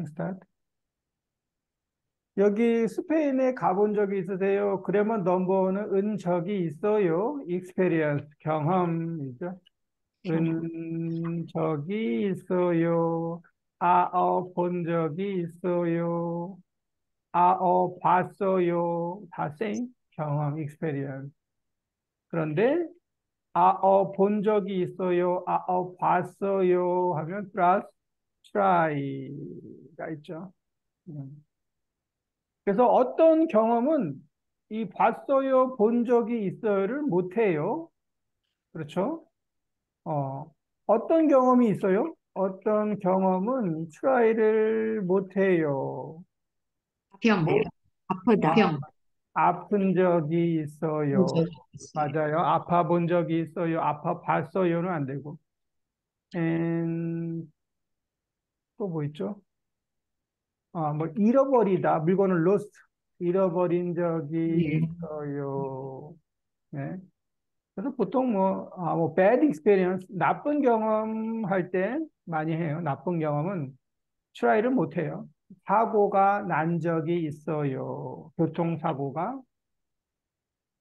스타트. 여기 스페인에 가본 적이 있으세요? 그러면 넘버는 은 적이 있어요. experience, 경험이죠. 은 적이 있어요. 본 적이 있어요. 봤어요. 다 same. 경험, experience. 그런데 본 적이 있어요. 봤어요. 하면 plus try가 있죠. 음. 그래서 어떤 경험은 이 봤어요, 본 적이 있어요를 못해요. 그렇죠? 어떤 경험이 있어요? 어떤 경험은 try를 못해요. 병, 아, 아프다. 아픈 적이 있어요. 적 있어요. 맞아요. 아파 본 적이 있어요. 아파 봤어요는 안 되고. 또 뭐 있죠? 뭐 잃어버리다. 물건을 lost. 잃어버린 적이 네. 있어요. 네. 그래서 보통 bad experience, 나쁜 경험 할 때 많이 해요. 나쁜 경험은 try를 못 해요. 사고가 난 적이 있어요. 교통사고가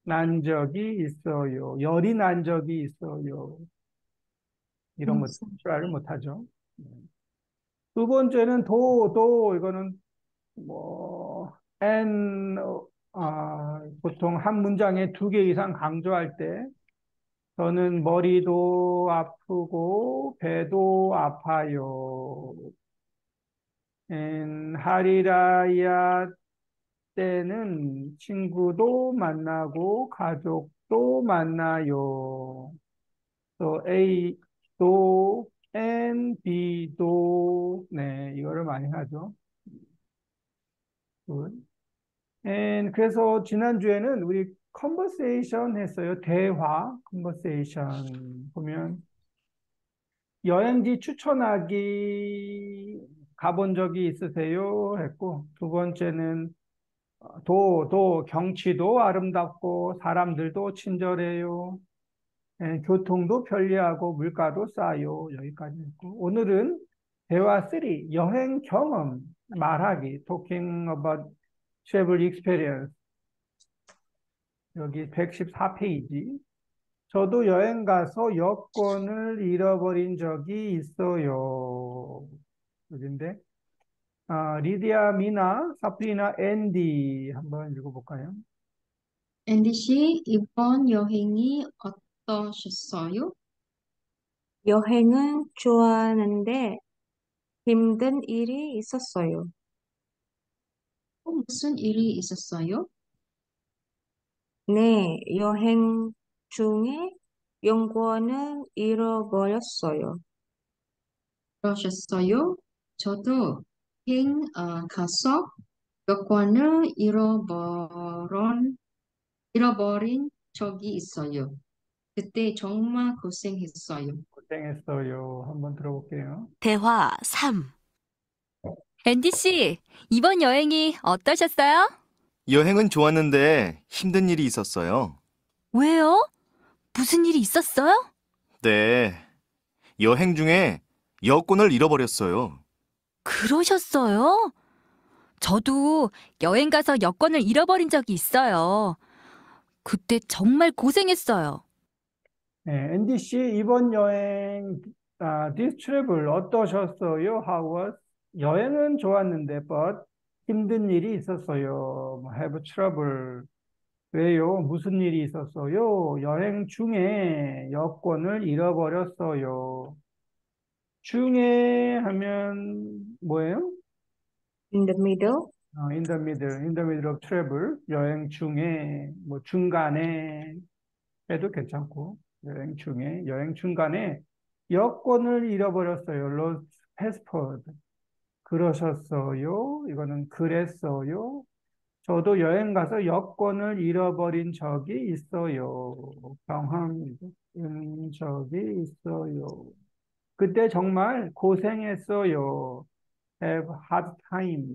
난 적이 있어요. 열이 난 적이 있어요. 이런 것, try를 못 하죠. 두 번째는 이거는 뭐, 보통 한 문장에 두 개 이상 강조할 때 저는 머리도 아프고 배도 아파요. 하리라야 때는 친구도 만나고 가족도 만나요. 또 A도 B도 네 이거를 많이 하죠. Good. 그래서 지난주에는 우리 conversation 했어요. 대화 conversation 보면 여행지 추천하기 가본 적이 있으세요? 했고, 두 번째는 경치도 아름답고 사람들도 친절해요. 교통도 편리하고 물가도 싸요. 여기까지 했고, 오늘은 대화 3, 여행 경험 말하기, talking about travel experience. 여기 114페이지. 저도 여행 가서 여권을 잃어버린 적이 있어요. 여긴데, 리디아, 미나, 사프리나, 앤디 한번 읽어볼까요? 앤디 씨, 이번 여행이 어떠셨어요? 여행은 좋았는데 힘든 일이 있었어요. 무슨 일이 있었어요? 네, 여행 중에 영권을 잃어버렸어요. 그러셨어요? 저도 여행 가서 여권을 잃어버린 적이 있어요. 그때 정말 고생했어요. 고생했어요. 한번 들어볼게요. 대화 3. 앤디 씨, 이번 여행이 어떠셨어요? 여행은 좋았는데 힘든 일이 있었어요. 왜요? 무슨 일이 있었어요? 네, 여행 중에 여권을 잃어버렸어요. 그러셨어요? 저도 여행 가서 여권을 잃어버린 적이 있어요. 그때 정말 고생했어요. 네, 앤디 씨, 이번 여행, this travel 어떠셨어요? How was? 여행은 좋았는데, but 힘든 일이 있었어요. Have trouble. 왜요? 무슨 일이 있었어요? 여행 중에 여권을 잃어버렸어요. 중에 하면 뭐예요? In the middle, in the middle of travel. 여행 중에, 뭐 중간에 해도 괜찮고, 여행 중간에 여권을 잃어버렸어요. lost passport. 그러셨어요? 이거는 그랬어요? 저도 여행 가서 여권을 잃어버린 적이 있어요. 경험이죠. 적이 있어요. 그때 정말 고생했어요. have hard time.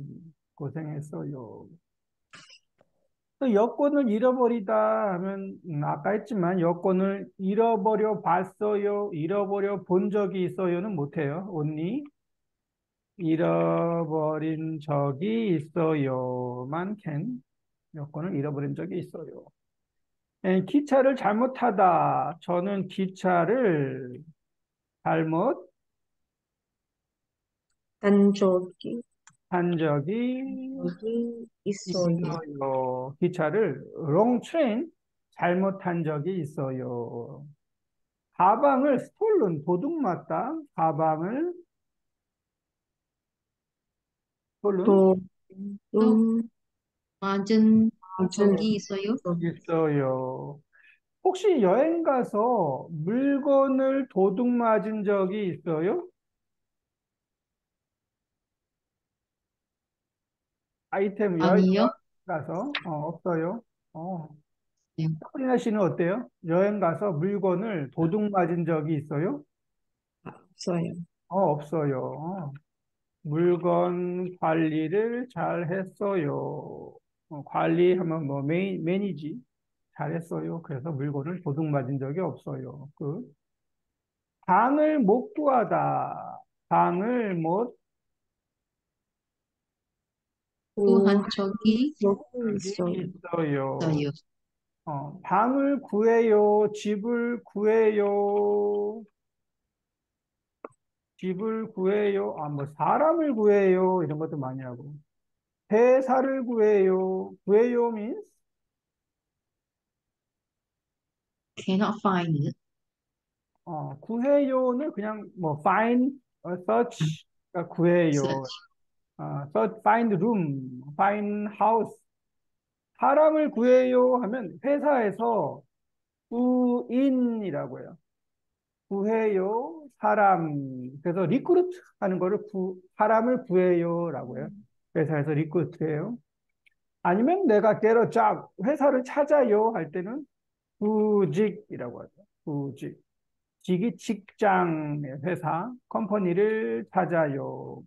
고생했어요. 또 여권을 잃어버리다 하면, 아까 했지만 여권을 잃어버려 봤어요. 잃어버려 본 적이 있어요는 못해요. only 잃어버린 적이 있어요만 can. 여권을 잃어버린 적이 있어요. 기차를 잘못 타다. 저는 기차를 잘못 단 적이 탄 적이 여기 있어요. 있어요. 기차를 wrong train 잘못 탄 적이 있어요. 가방을 stolen 도둑 맞다. 가방을 stolen 또, 또 음, 맞은 맞은 적이 있어요? 적이 있어요. 혹시 여행 가서 물건을 도둑 맞은 적이 있어요? 아이템 여행 아니요. 가서 없어요. 어. 네. 카리나 씨는 어때요? 여행 가서 물건을 도둑 맞은 적이 있어요? 없어요. 없어요. 물건 관리를 잘 했어요. 관리하면 뭐 매니지 잘 했어요. 그래서 물건을 도둑 맞은 적이 없어요. 방을 못 구하다. 방을 못 구한 또, 적이 여기 적이 있어요. 있어요. 있어요. 방을 구해요. 집을 구해요. 집을 구해요. 뭐 사람을 구해요. 이런 것도 많이 하고. 회사를 구해요. 구해요 means Cannot find it. 구해요는 그냥 뭐 find, search, 그러니까 구해요. Search. search, find room, find house. 사람을 구해요 하면 회사에서 구인이라고 해요. 구해요, 사람. 그래서 리크루트 하는 거를 사람을 구해요라고 해요. 회사에서 리크루트해요. 아니면 내가 get a job, 회사를 찾아요 할 때는 구직이라고 하죠. 구직. 직이 직장, 회사, 컴퍼니를 찾아요.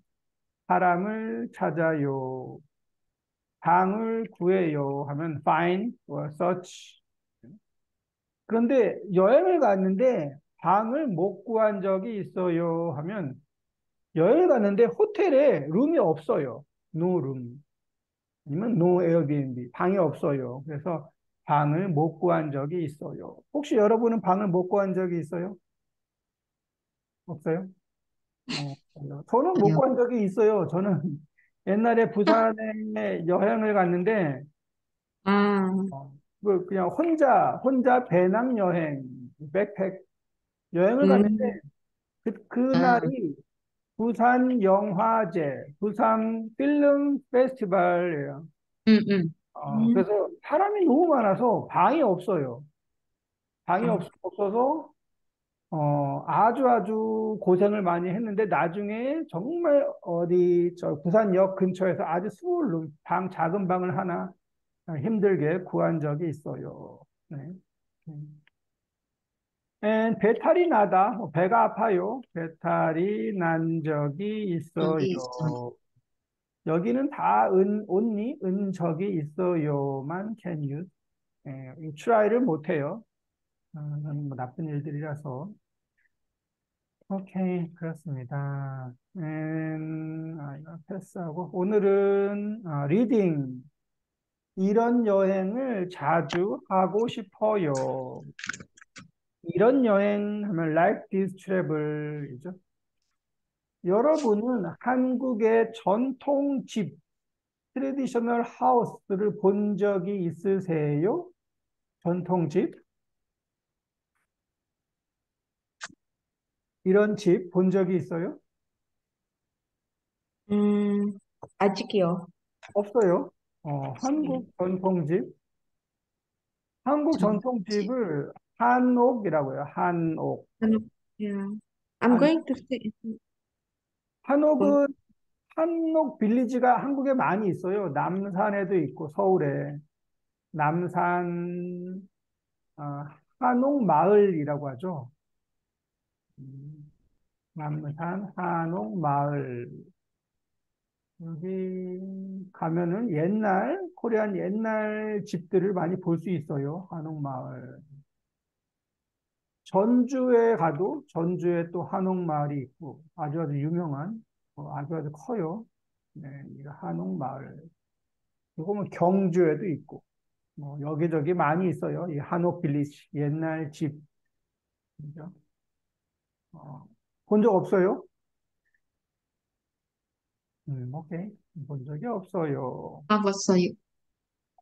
사람을 찾아요. 방을 구해요 하면 find or search. 그런데 여행을 갔는데 방을 못 구한 적이 있어요 하면 여행을 갔는데 호텔에 룸이 없어요. No room. 아니면 no Airbnb. 방이 없어요. 그래서 방을 못 구한 적이 있어요. 혹시 여러분은 방을 못 구한 적이 있어요? 없어요? 저는 못 아니요. 구한 적이 있어요. 저는 옛날에 부산에 여행을 갔는데 아, 그냥 혼자 배낭여행, 백팩 여행을 갔는데 음, 아, 그날이 부산 영화제, 부산 필름 페스티벌이에요. 음. 그래서 사람이 너무 많아서 방이 없어요. 방이 아, 없어서 아주 고생을 많이 했는데 나중에 정말 어디 저 부산역 근처에서 아주 스몰룸 작은 방을 하나 힘들게 구한 적이 있어요. 네. 배탈이 나다. 배가 아파요. 배탈이 난 적이 적이 있어요. 있어요. 여기는 다 only, 적이 있어요만 can use. 이 try를 못해요. 뭐 나쁜 일들이라서. 오케이, 그렇습니다. 이거 패스하고. 오늘은 리딩. 이런 여행을 자주 하고 싶어요. 이런 여행 하면 like this travel이죠. 여러분은 한국의 전통집, 트레디셔널 하우스를 본 적이 있으세요? 전통집? 이런 집 본 적이 있어요? 음, 아직이요. 없어요. 한국 전통집. 한국 전통집. 전통집을 한옥이라고 해요. 한옥. Yeah. I'm 한, going to say, 한옥은 한옥 빌리지가 한국에 많이 있어요. 남산에도 있고 서울에 남산 한옥 마을이라고 하죠. 남산 한옥 마을. 여기 가면은 코리안 옛날 집들을 많이 볼 수 있어요. 한옥 마을. 전주에 가도 전주에 또 한옥 마을이 있고 아주 유명한 아주 아주 커요. 네, 이 한옥마을. 이거 뭐 경주에도 있고, 뭐 여기저기 많이 있어요. 이 한옥 빌리지, 옛날 집. 그죠? 본 적 없어요? 오케이. 본 적이 없어요. 가봤어요. No,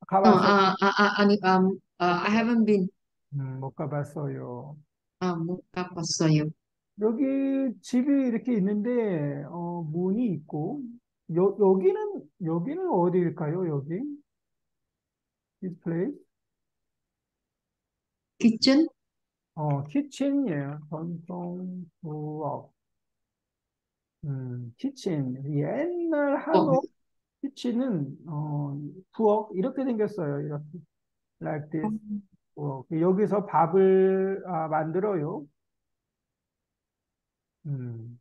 가봤어요? 아니, 못 I 가봤어요. haven't been. 못 가봤어요. 못 가봤어요. 여기 집이 이렇게 있는데, 문이 있고, 여기는 어디일까요, 여기? This place? 키친? 키친이에요. 전통 부엌. 키친. 옛날 어, 한옥 키친은, 부엌, 이렇게 생겼어요. 이렇게. Like this. 부엌. 여기서 밥을 만들어요. 음.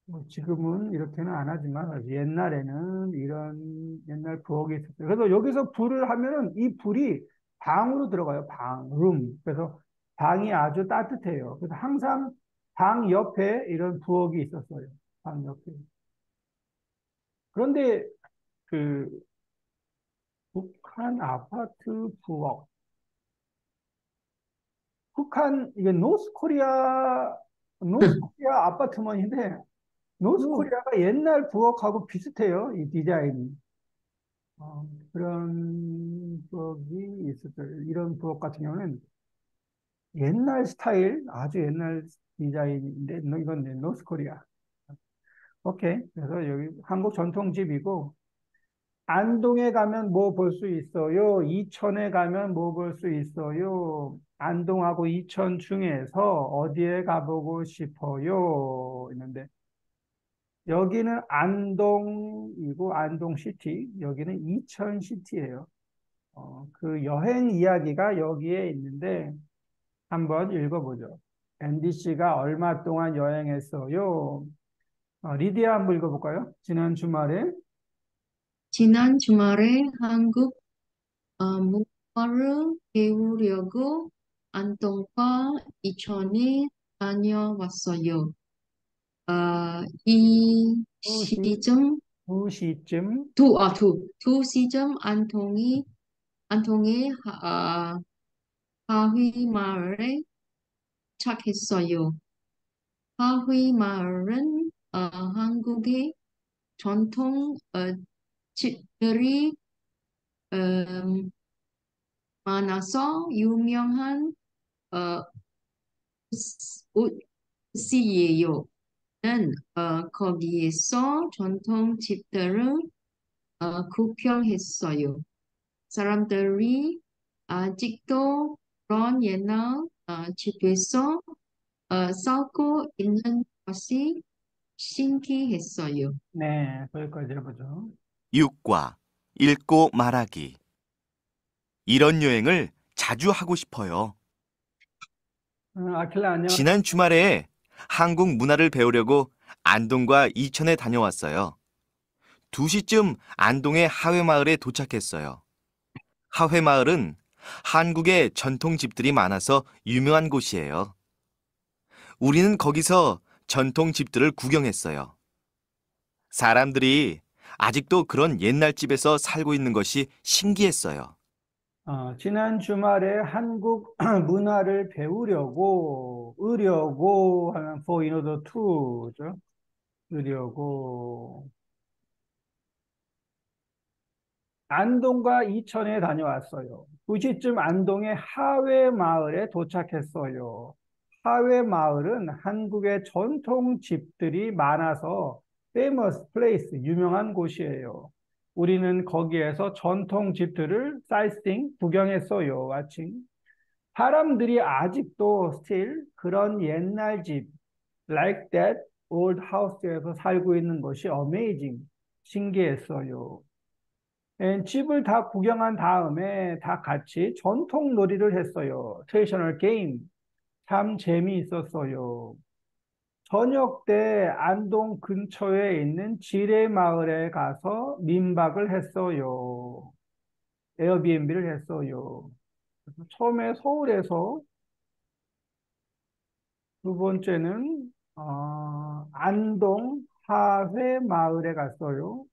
뭐 지금은 이렇게는 안 하지만 옛날에는 이런 옛날 부엌이 있었어요. 그래서 여기서 불을 하면은 이 불이 방으로 들어가요. 방, 룸. 그래서 방이 아주 따뜻해요. 그래서 항상 방 옆에 이런 부엌이 있었어요. 방 옆에. 그런데 그 북한 아파트 부엌. 북한 이게 노스코리아 아파트먼인데 오, 노스코리아가 옛날 부엌하고 비슷해요. 이 디자인이. 그런 부엌이 있었어요. 이런 부엌 같은 경우는 옛날 스타일, 아주 옛날 디자인인데, 이건 이제 노스코리아. 오케이. 그래서 여기 한국 전통집이고, 안동에 가면 뭐 볼 수 있어요? 이천에 가면 뭐 볼 수 있어요? 안동하고 이천 중에서 어디에 가보고 싶어요? 있는데, 여기는 안동이고, 안동시티, 여기는 이천시티예요. 그 여행 이야기가 여기에 있는데 한번 읽어보죠. 앤디 씨가 얼마 동안 여행했어요? 리디아 한번 읽어볼까요? 지난 주말에 지난 주말에 한국 문화를 배우려고 안동과 이천에 다녀왔어요. 이 2시, 시점 2시쯤 두 시점 안동의 하위마을에 도착했어요. 하위마을은 한국의 전통 집들이 음, 많아서 유명한 어, 도시예요. 는 거기에서 전통 집들을 구경했어요. 사람들이 아직도 그런 옛날 집에서 살고 있는 것이 신기했어요. 네, 거기까지 해보죠. 6과 읽고 말하기. 이런 여행을 자주 하고 싶어요. 아킬라 안녕. 지난 주말에 한국 문화를 배우려고 안동과 이천에 다녀왔어요. 2시쯤 안동의 하회마을에 도착했어요. 하회마을은 한국의 전통 집들이 많아서 유명한 곳이에요. 우리는 거기서 전통 집들을 구경했어요. 사람들이 아직도 그런 옛날 집에서 살고 있는 것이 신기했어요. 지난 주말에 한국 문화를 으려고 하면 for in order to죠. 으려고. 안동과 이천에 다녀왔어요. 2시쯤 안동의 하회마을에 도착했어요. 하회마을은 한국의 전통 집들이 많아서 famous place, 유명한 곳이에요. 우리는 거기에서 전통 집들을 사이팅 구경했어요. 아침. 사람들이 아직도 still 그런 옛날 집, like that old house에서 살고 있는 것이 amazing, 신기했어요. 집을 다 구경한 다음에 다 같이 전통 놀이를 했어요. 트레디셔널 게임. 참 재미있었어요. 저녁 때 안동 근처에 있는 지뢰마을에 가서 민박을 했어요. 에어비앤비를 했어요. 그래서 처음에 서울에서, 두 번째는 안동 하회 마을에 갔어요.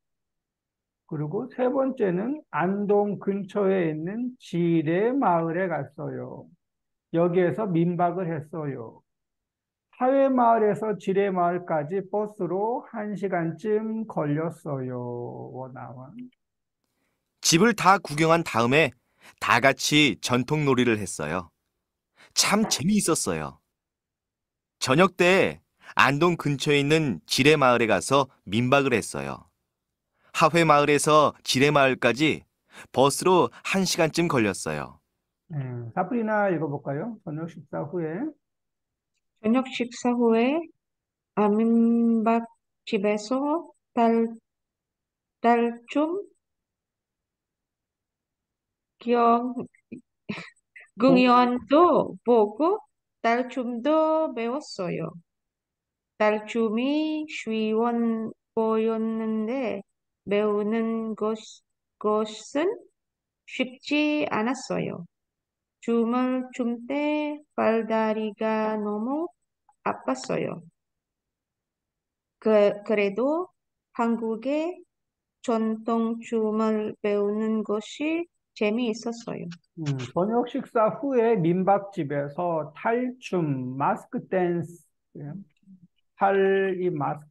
그리고 세 번째는 안동 근처에 있는 지뢰 마을에 갔어요. 여기에서 민박을 했어요. 하회 마을에서 지뢰 마을까지 버스로 1시간쯤 걸렸어요. 원나와. 집을 다 구경한 다음에 다 같이 전통 놀이를 했어요. 참 재미있었어요. 저녁 때 안동 근처에 있는 지뢰마을에 가서 민박을 했어요. 하회마을에서 지뢰마을까지 버스로 1시간쯤 걸렸어요. 사프리나 읽어볼까요? 저녁 식사 후에. 저녁 식사 후에 민박집에서 딸춤 경, 공연도 보고 딸춤도 배웠어요. 딸춤이 쉬워 보였는데 배우는 것은 쉽지 않았어요. 춤을 출 때 발다리가 너무 아팠어요. 그래도 한국의 전통 춤을 배우는 것이 재미있었어요. 저녁 식사 후에 민박집에서 탈춤, 마스크 댄스, 이 마스크,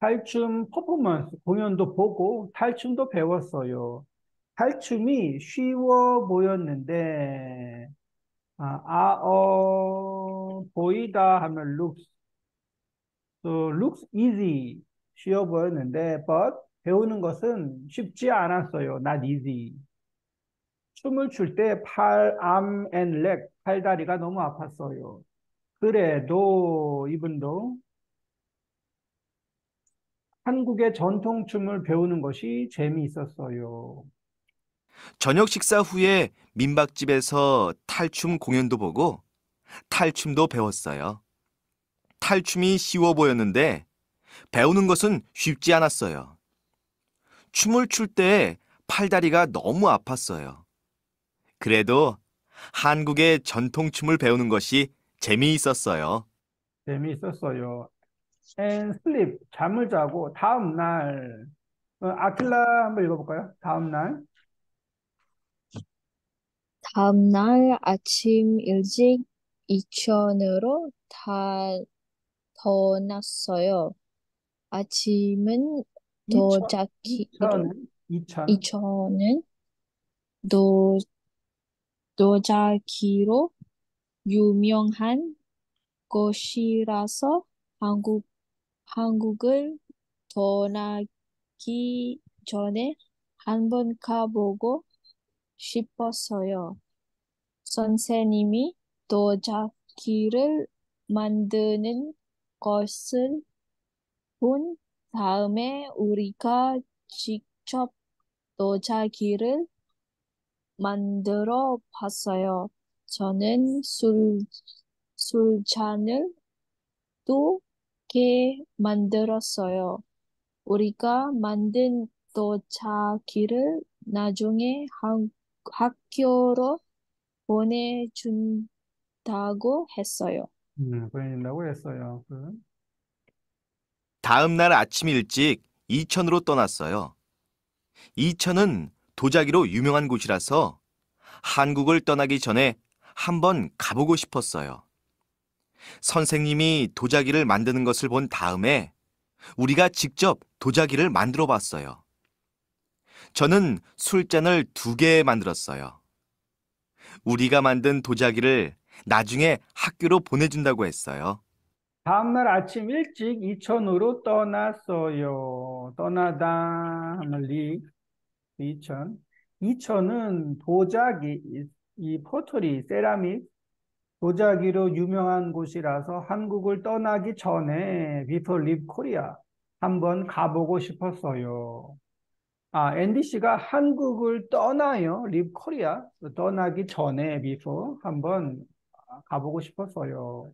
탈춤 퍼포먼스, 공연도 보고 탈춤도 배웠어요. 탈춤이 쉬워 보였는데, 보이다 하면 looks easy, 쉬워 보였는데, but 배우는 것은 쉽지 않았어요. not easy. 춤을 출 때 arm and leg, 팔다리가 너무 아팠어요. 그래도 이분도 한국의 전통춤을 배우는 것이 재미있었어요. 저녁 식사 후에 민박집에서 탈춤 공연도 보고 탈춤도 배웠어요. 탈춤이 쉬워 보였는데 배우는 것은 쉽지 않았어요. 춤을 출 때 팔다리가 너무 아팠어요. 그래도 한국의 전통춤을 배우는 것이 재미있었어요. 재미있었어요. And sleep, 잠을 자고 다음 날, 아킬라 한번 읽어볼까요? 다음 날. 다음날 아침 일찍 이천으로 떠났어요. 아침은 도자기로, 이천. 이천은 도자기로 유명한 곳이라서 한국을 떠나기 전에 한번 가보고 싶었어요. 선생님이 도자기를 만드는 것을 본 다음에 우리가 직접 도자기를 만들어 봤어요. 저는 술잔을 두 개 만들었어요. 우리가 만든 도자기를 나중에 학교로 보내준다고 했어요. 보내준다고 했어요. 다음 날 아침 일찍 이천으로 떠났어요. 이천은 도자기로 유명한 곳이라서 한국을 떠나기 전에 한번 가보고 싶었어요. 선생님이 도자기를 만드는 것을 본 다음에 우리가 직접 도자기를 만들어 봤어요. 저는 술잔을 2개 만들었어요. 우리가 만든 도자기를 나중에 학교로 보내준다고 했어요. 다음날 아침 일찍 이천으로 떠났어요. 떠나다 하면 이천. 이천은 도자기, 이 포터리, 세라믹, 도자기로 유명한 곳이라서 한국을 떠나기 전에 before leave Korea 한번 가보고 싶었어요. 앤디 씨가 한국을 떠나요. leave Korea. 떠나기 전에 before 한번 가보고 싶었어요.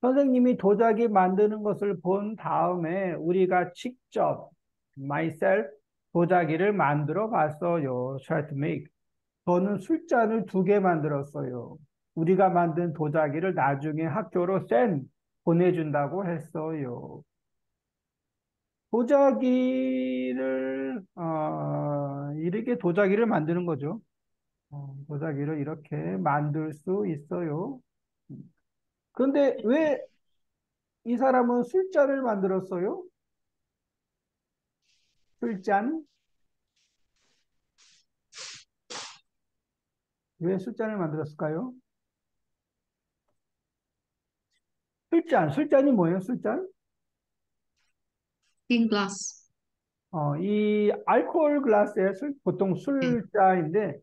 선생님이 도자기 만드는 것을 본 다음에 우리가 직접 myself 도자기를 만들어 봤어요. try to make. 저는 술잔을 2개 만들었어요. 우리가 만든 보자기를 나중에 학교로 보내준다고 했어요. 도자기를, 이렇게 도자기를 만드는 거죠. 도자기를 이렇게 만들 수 있어요. 그런데 왜 이 사람은 술잔을 만들었어요? 술잔? 왜 술잔을 만들었을까요? 술잔이 뭐예요, 술잔? Tin glass. 이 알코올 글라스에 보통 네. 술잔인데,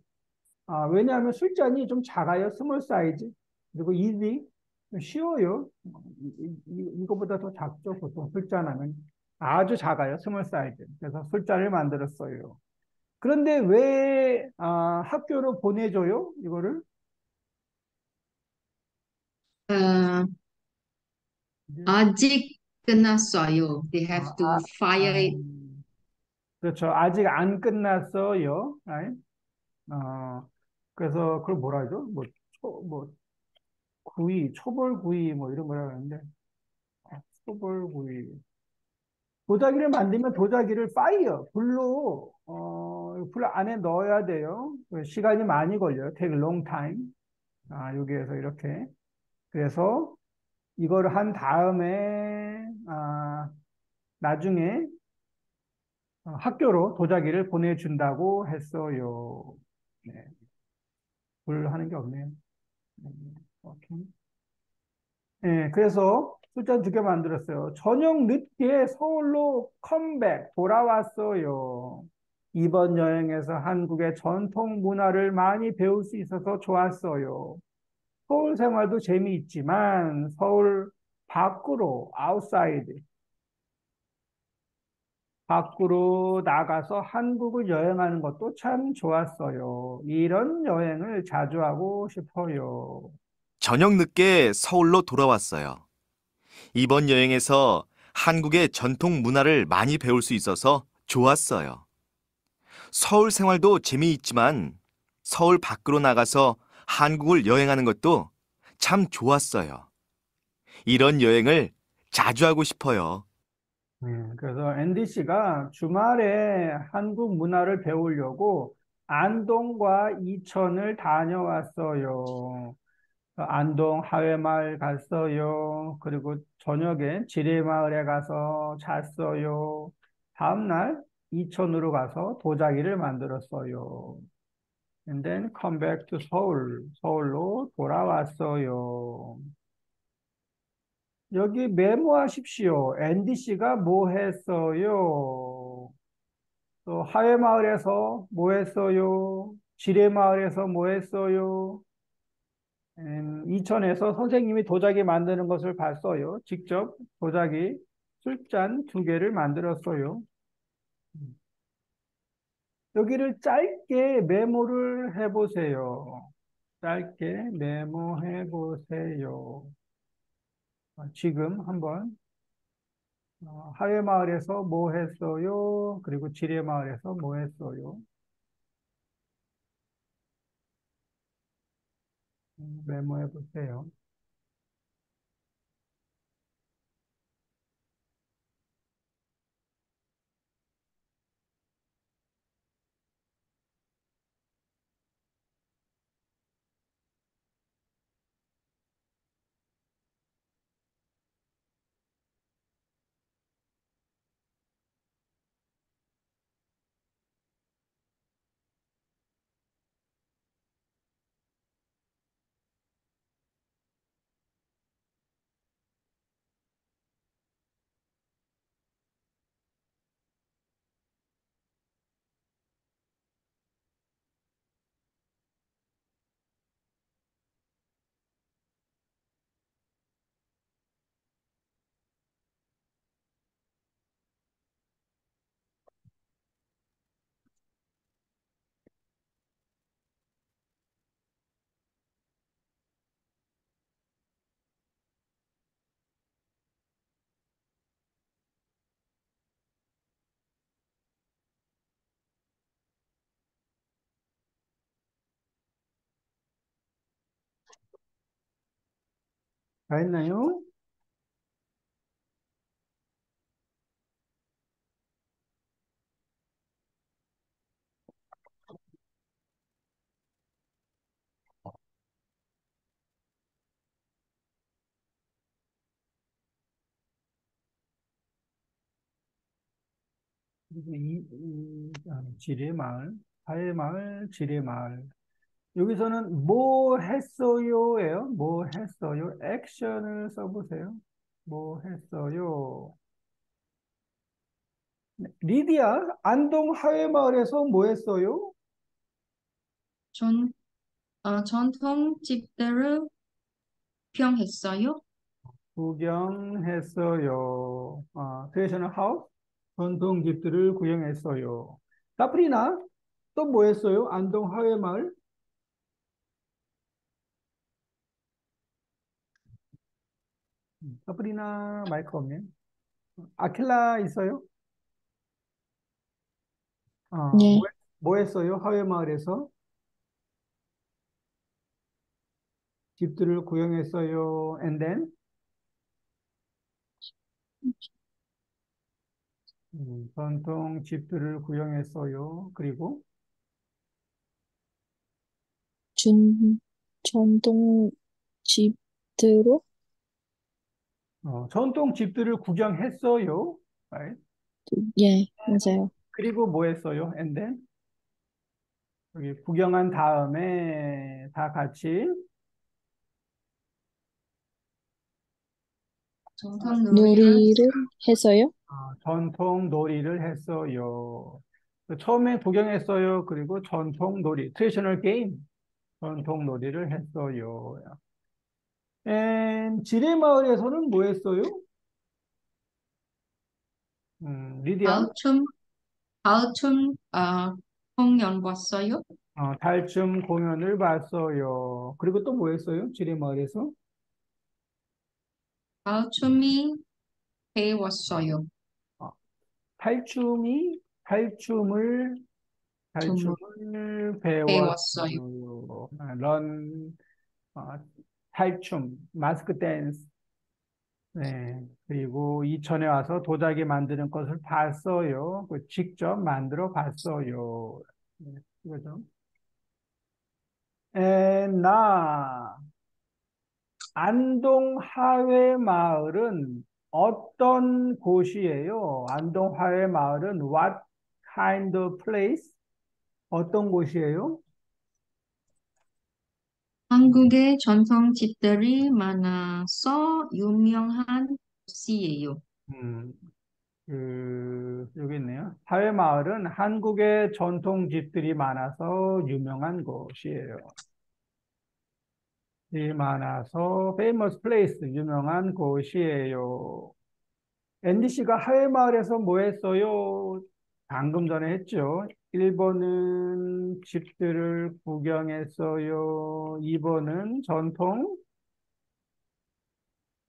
왜냐하면 술잔이 좀 작아요. 스몰 사이즈. 그리고 이지. 쉬워요. 이거보다 더 작죠. 보통 술잔 하면. 아주 작아요. 스몰 사이즈. 그래서 술잔을 만들었어요. 그런데 왜, 학교로 보내줘요? 이거를? Uh, 아직 끝났어요. They have to fire it. 그렇죠. 아직 안 끝났어요. right? 그래서 그걸 뭐라 하죠? 뭐, 초벌 구이, 뭐 이런 거라 하는데, 초벌 구이. 도자기를 만들면 도자기를 불 안에 넣어야 돼요. 시간이 많이 걸려요. take a long time. 여기에서 이렇게. 그래서 이거를 한 다음에, 나중에 학교로 도자기를 보내준다고 했어요. 네. 불 하는 게 없네요. 오케이. 네, 그래서 숫자 2개 만들었어요. 저녁 늦게 서울로 돌아왔어요. 이번 여행에서 한국의 전통 문화를 많이 배울 수 있어서 좋았어요. 서울 생활도 재미있지만 서울 밖으로 나가서 한국을 여행하는 것도 참 좋았어요. 이런 여행을 자주 하고 싶어요. 저녁 늦게 서울로 돌아왔어요. 이번 여행에서 한국의 전통 문화를 많이 배울 수 있어서 좋았어요. 서울 생활도 재미있지만 서울 밖으로 나가서 한국을 여행하는 것도 참 좋았어요. 이런 여행을 자주 하고 싶어요. 그래서 앤디 씨가 주말에 한국 문화를 배우려고 안동과 이천을 다녀왔어요. 안동 하회마을 갔어요. 그리고 저녁에 지뢰마을에 가서 잤어요. 다음날 이천으로 가서 도자기를 만들었어요. And then come back to 서울. 서울로 돌아왔어요. 여기 메모하십시오. 앤디 씨가 뭐 했어요? 또 하회마을에서 뭐 했어요? 지뢰마을에서 뭐 했어요? 이천에서 선생님이 도자기 만드는 것을 봤어요. 직접 도자기 술잔 2개를 만들었어요. 여기를 짧게 메모를 해보세요. 짧게 메모해 보세요. 지금 한번 하회마을에서 뭐 했어요? 그리고 지뢰마을에서 뭐 했어요? 메모해 보세요. 다 했나요? 지뢰마을, 하회마을, 지뢰마을. 여기서는 뭐 했어요예요. 뭐 했어요? 액션을 써보세요. 뭐 했어요? 네. 리디아, 안동 하회마을에서 뭐 했어요? 전, 전통 집들을 구경했어요. 구경했어요. 트레디셔널 하우스, 전통집들을 구경했어요. 사프리나, 또 뭐 했어요? 안동 하회마을? 사프리나 마이크 없네. 아킬라 있어요? 뭐, 네. 뭐 했어요? 하회마을에서 집들을 구경했어요. And then? 전통 집들을 구경했어요. 그리고 준, 전통 집들로, 전통 집들을 구경했어요. Right? 예, 맞아요. 그리고 뭐 했어요? And then? 여기 구경한 다음에 다 같이 전통 놀이를 놀이를 해서요. 전통 놀이를 했어요. 처음에 구경했어요. 그리고 전통 놀이, 트레디셔널 게임, 전통 놀이를 했어요. 지뢰마을에서는 뭐 했어요? 리디아? 가을춤, 공연 봤어요. 달춤 공연을 봤어요. 그리고 또 뭐 했어요? 지뢰마을에서? 가을춤이 배웠어요. 어, 탈춤을, 춤을 탈춤을 배웠어요. 배웠어요. 어, 탈춤, 마스크 댄스. 네. 그리고 이천에 와서 도자기 만드는 것을 봤어요. 직접 만들어 봤어요. 네, 이거죠. 안동 하회 마을은 어떤 곳이에요? 안동 하회 마을은 what kind of place? 어떤 곳이에요? 한국의 전통 집들이 많아서 유명한 곳이에요. 음, 여기 있네요. 하회 마을은 한국의 전통 집들이 많아서 유명한 곳이에요. 이 많아서 famous place, 유명한 곳이에요. 앤디 씨가 하회 마을에서 뭐 했어요? 방금 전에 했죠. 1번은 집들을 구경했어요. 2번은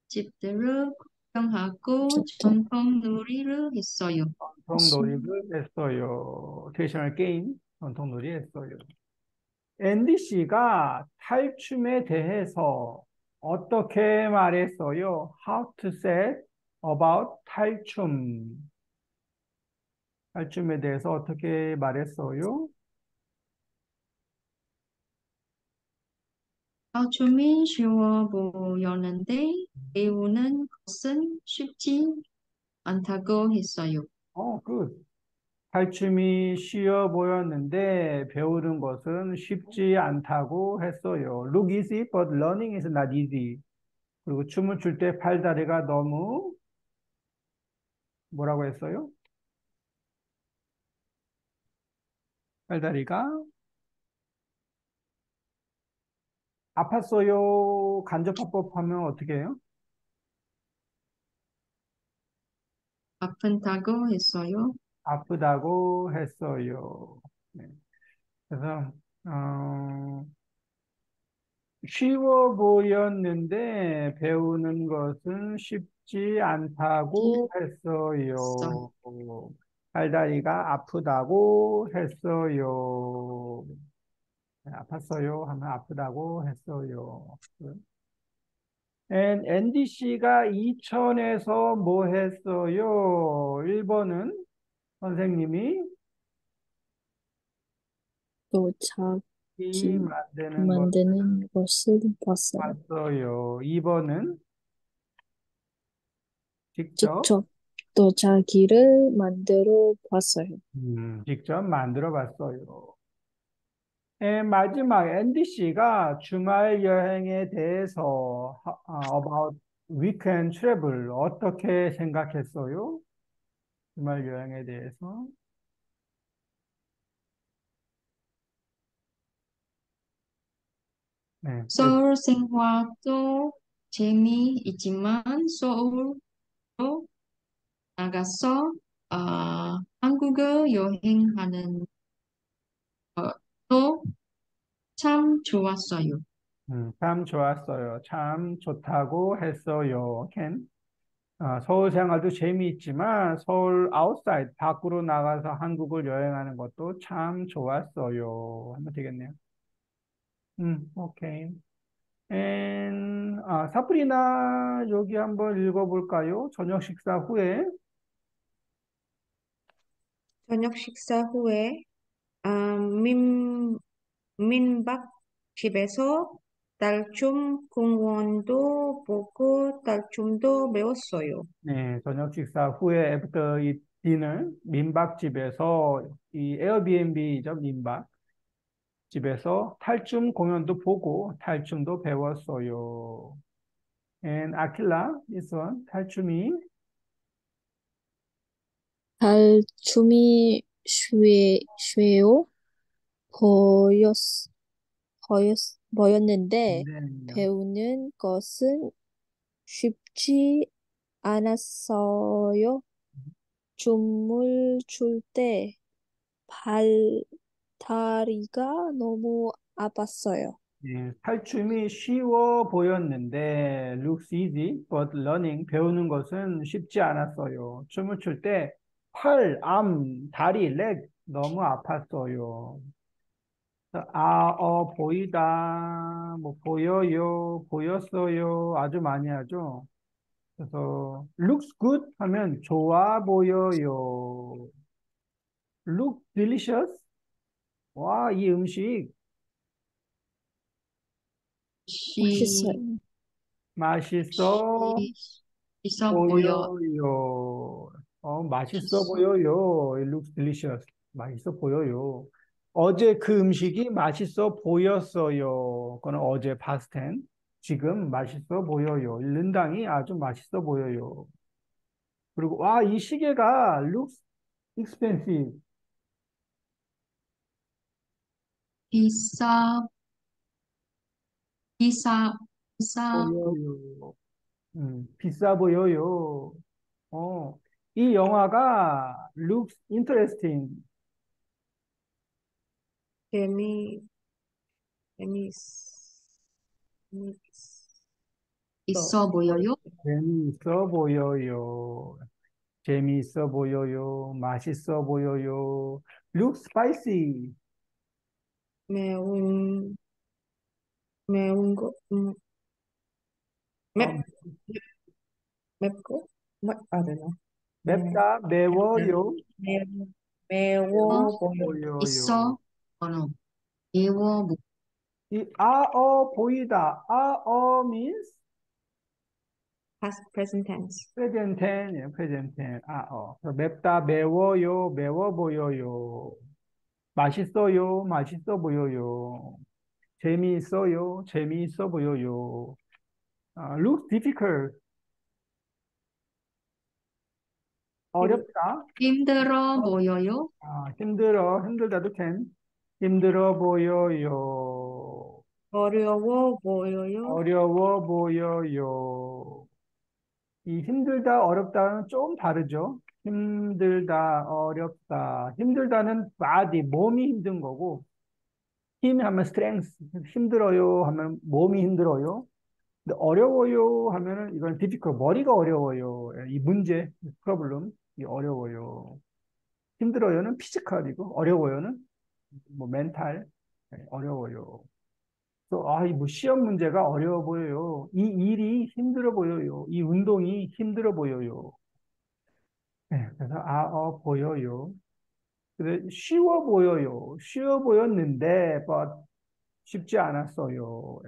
집들을 구경하고 전통, 전통 놀이를 했어요. 전통 놀이를 했어요. 트레디셔널 게임, 전통 놀이 했어요. 앤디 씨가 탈춤에 대해서 어떻게 말했어요? How to say about 탈춤. 탈춤에 대해서 어떻게 말했어요? 춤이 쉬워 보였는데 배우는 것은 쉽지 않다고 했어요. 그 탈춤이 쉬워 보였는데 배우는 것은 쉽지 않다고 했어요. Look easy, but learning is not easy. 그리고 춤을 출 때 팔다리가 너무 뭐라고 했어요? 팔다리가 아팠어요. 간접화법하면 어떻게 해요? 아픈다고 했어요. 아프다고 했어요. 네. 그래서 어, 쉬워 보였는데 배우는 것은 쉽지 않다고 있어요. 했어요. 팔다리가 아프다고 했어요. 네, 아팠어요 하면 아프다고 했어요. 앤디 씨가 이천에서 뭐 했어요? 1번은 선생님이 도자기 이 만드는 걸 만드는 것을 봤어요. 봤어요. 2번은 직접 직접 도자기를 만들어 봤어요. 직접 만들어 봤어요. 마지막 앤디 씨가 주말 여행에 대해서 about weekend travel 어떻게 생각했어요? 주말 여행에 대해서. 네, 서울 생활도 재미있지만 서울로 나가서 한국을 여행하는 것도 참 좋았어요. 참 좋았어요. 참 좋다고 했어요. 서울 생활도 재미있지만 서울 아웃사이드 밖으로 나가서 한국을 여행하는 것도 참 좋았어요. 하면 되겠네요. 오케이. 사프리나 여기 한번 읽어볼까요? 저녁 식사 후에. 저녁 식사 후에 아, 민박집에서 달춤 공원도 보고 달춤도 배웠어요. 네, 저녁 식사 후에 애프터 이 디너 민박집에서 이 에어비앤비죠, 민박. 집에서 탈춤 공연도 보고 탈춤도 배웠어요. And 아킬라, this one, 탈춤이 달춤이 쉬워 보였, 보였, 보였는데 네, 배우는 것은 쉽지 않았어요. 춤을 출 때 다리가 너무 아팠어요. 탈춤이 쉬워 보였는데 looks easy, but learning 배우는 것은 쉽지 않았어요. 춤을 출 때 다리, leg 너무 아팠어요. 보이다, 뭐 보여요, 보였어요, 아주 많이 하죠. 그래서 looks good 하면 좋아 보여요. look delicious. 와, 이 음식 맛있어요. 시, 맛있어 있어 보여. 보여요. 맛있어 보여요. It looks delicious. 맛있어 보여요. 어제 그 음식이 맛있어 보였어요. 그거는 어제 past tense. 지금 맛있어 보여요. 른당이 아주 맛있어 보여요. 그리고 와, 이 시계가 looks expensive. 비싸, 비싸, 비싸, 보여요. 비싸 보여요. 어, 이 영화가 looks interesting. 재미, 재미있, 재미있어 있어 보여요. 재미있어 보여요. 재미있어 보여요. 맛있어 보여요. looks spicy. 매운, 매운 거, 어, 맵, 맵고, I don't know. 맵다, 매워요. 매, 어, 매워 보여. 보여요. 있어, 매워, 이 보이다. means Past present tense. present tense, present tense. 그래서 맵다, 매워요, 매워 보여요. 맛있어요, 맛있어 보여요. 재미있어요, 재미있어 보여요. looks difficult. 어렵다. 힘들어 보여요. 힘들다도 can. 힘들어 보여요. 어려워 보여요. 어려워 보여요. 이 힘들다, 어렵다는 좀 다르죠. 힘들다, 어렵다. 힘들다는 body, 몸이 힘든 거고, 힘 하면 strength, 힘들어요 하면 몸이 힘들어요. 근데 어려워요 하면은 이건 difficult, 머리가 어려워요. 이 문제, problem, 이 어려워요. 힘들어요는 피지컬이고, 어려워요는 뭐 멘탈, 어려워요. 또, 이 뭐 시험 문제가 어려워 보여요. 이 일이 힘들어 보여요. 이 운동이 힘들어 보여요. 그래서, 보여요. 근데 쉬워 보여요. 쉬워 보였는데, but 쉽지 않았어요.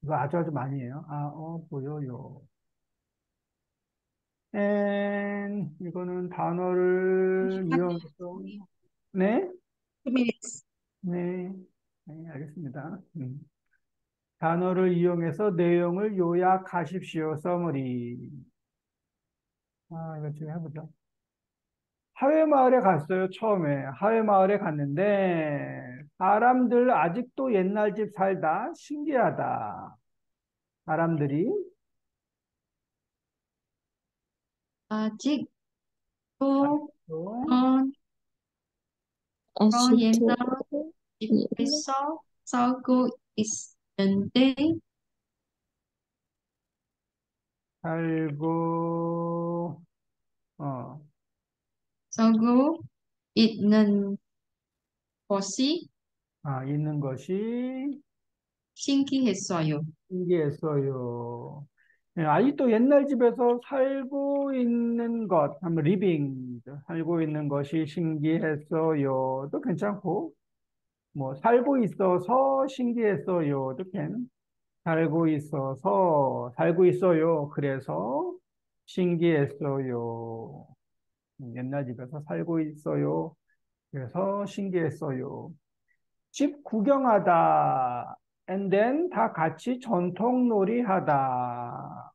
이거 아주 많이 해요. 보여요. 이거는 단어를 이용해서, 네? 2 minutes. 네, 네, 알겠습니다. 단어를 이용해서 내용을 요약하십시오. 서머리. 이거 지금 해보자. 하회마을에 갔어요, 처음에. 하회마을에 갔는데, 사람들 아직도 옛날 집 살다. 신기하다. 사람들이, 아직도 또, 어, 옛날 아직도 옛날 집에서 살고 있는데 살고, 어, 살고 있는 것이 있는 것이 신기했어요. 신기했어요. 네, 아직도 옛날 집에서 살고 있는 것, 한번 리빙, 살고 있는 것이 신기했어요. 도 괜찮고, 뭐, 살고 있어서 신기했어요. 도 살고 있어요. 그래서 신기했어요. 옛날 집에서 살고 있어요. 그래서 신기했어요. 집 구경하다. And then 다 같이 전통놀이 하다.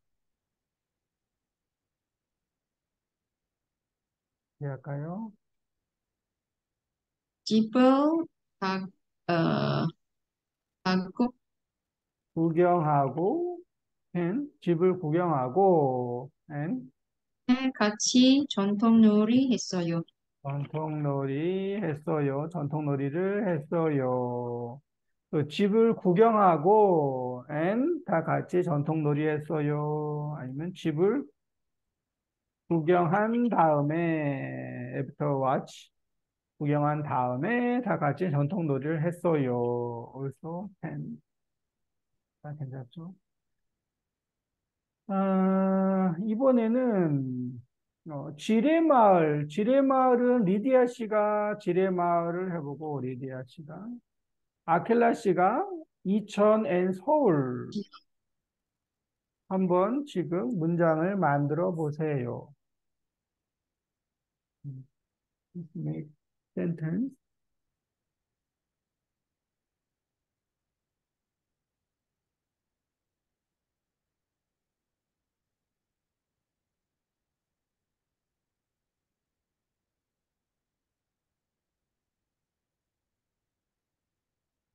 이 할까요? 집을 가, 어, 가고 구경하고, 집을 구경하고, 같이 전통놀이 했어요. 전통놀이 했어요. 전통놀이를 했어요. 또 집을 구경하고, 다 같이 전통놀이 했어요. 아니면 집을 구경한 다음에, after watch, 구경한 다음에 다 같이 전통놀이를 했어요. also, 괜찮죠? 이번에는 지레마을은 리디아 씨가 지레마을을 해보고 리디아 씨가 아켈라 씨가 이천 앤 서울 한번 지금 문장을 만들어 보세요. Make sentence.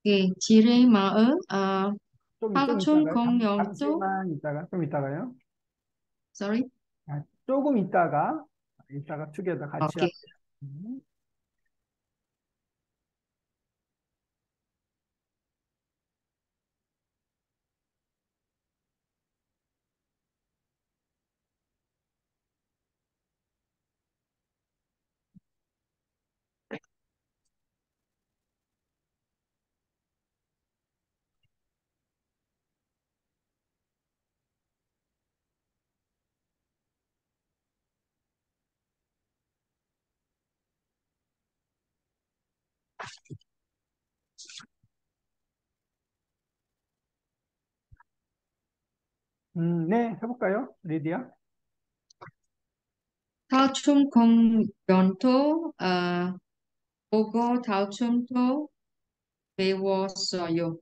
예, 지레마을 좀 하촌 이따가요. 공연도 잠시만 이따가 좀 이따가요. sorry. 조금 이따가 투게더 같이 오케이. 할게요. 네, 해볼까요? 리디아? 하촌 공연도 보고 다춤도 배웠어요.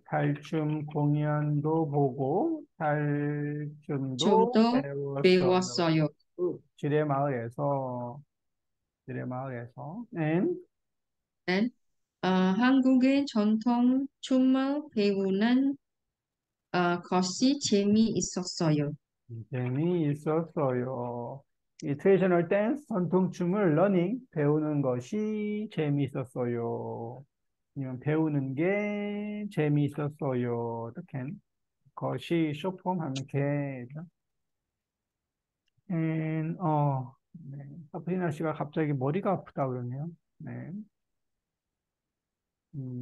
달춤 공연도 보고 달춤도 춤도 배웠어요. 배웠어요. 지레마을에서 네. 한국의 전통 춤을 배우는 것이 재미있었어요. 재미있었어요. 이 트레디셔널 댄스 전통춤을 배우는 것이 재미있었어요. 아니면 배우는 게 재미있었어요. 이렇게 것이 쇼폼 하면 게죠. 네. 사프리나 씨가 갑자기 머리가 아프다 그러네요. 네.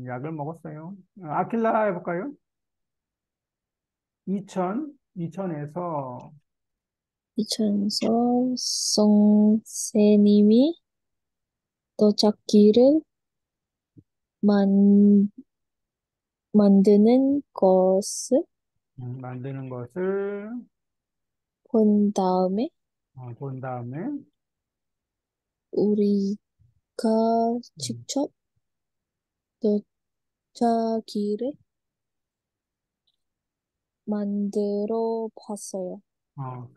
약을 먹었어요. 아킬라 해볼까요? 이천에서, 이천서 선생님이 도자기를 만, 만드는 것을 만드는 것을 본 다음에 본 다음에, 우리가 음, 직접 도자기를 만들어 봤어요. 어,